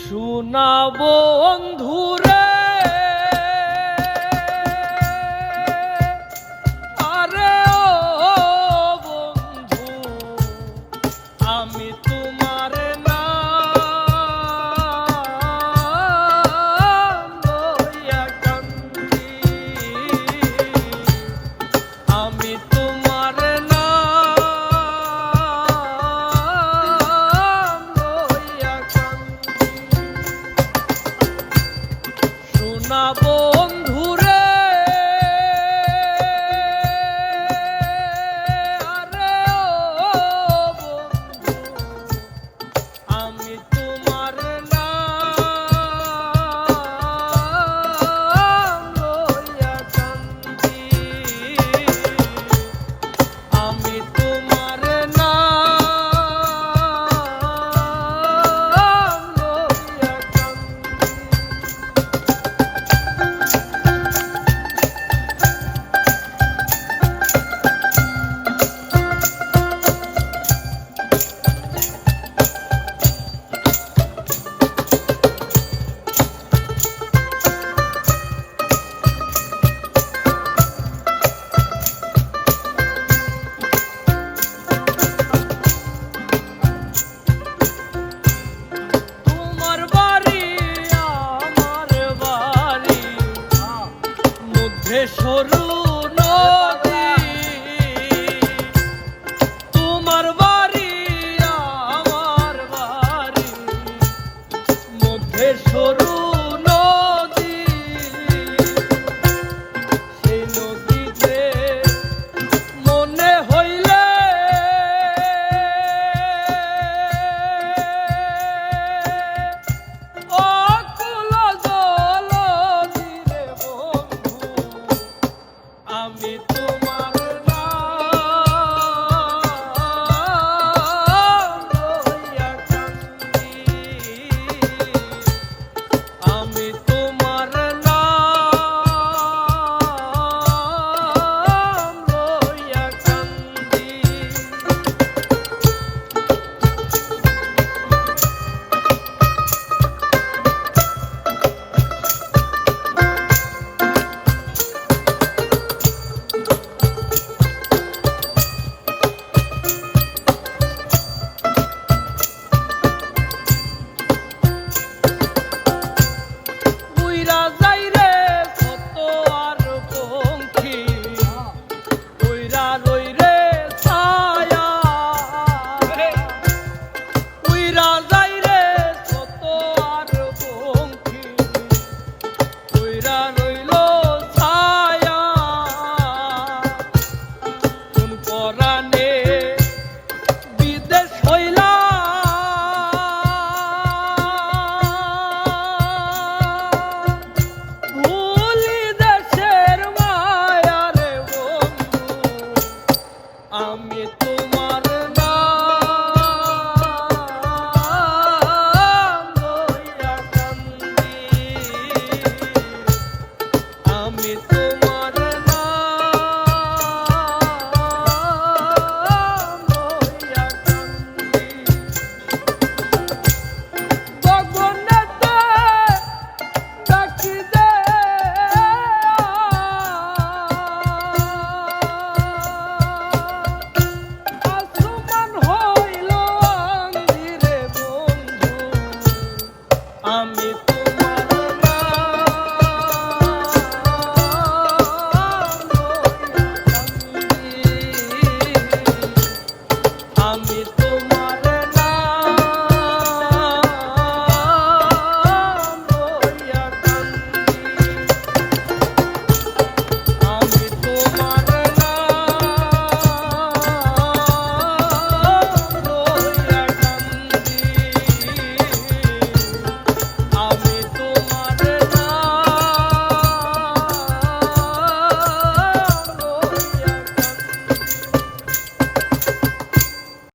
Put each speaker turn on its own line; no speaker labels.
শোনা বন্ধুরে আরে ও বন্ধু আমি তোমার নাম লইয়া কান্দি আমি তোমার নাম লইয়া কান্দি শোনা বন্ধুরে আরে ও বন্ধু আমি তোমার নাম লইয়া কান্দি আমি তোমার নাম লইয়া তোমার বাড়ি আমার বাড়ি মধ্যে সরু নদী তোমার বাড়ি আমার বাড়ি মধ্যে সরু নদী সেই নদীতে মনে হইলে অকুল জল দিলে বন্ধু আমি তোমার নাম লইয়া কান্দি আমি তোমার নাম লইয়া কান্দি উইরা যাইরে কত আর পঙ্খী উইরা রইরে ছায়া উইরা যাইরে কত আর পঙ্খী উইরা রইল ছায়া কোন পরাণে বিদেশ হইলা ভুলি দেশের মায়া রে বন্ধু আমি তোমার নাম লইয়া কান্দি আমি তোমার নাম লইয়া কান্দি গগনেতে ডাকি দে আসমান হইল আন্ধিরে বন্ধু আমি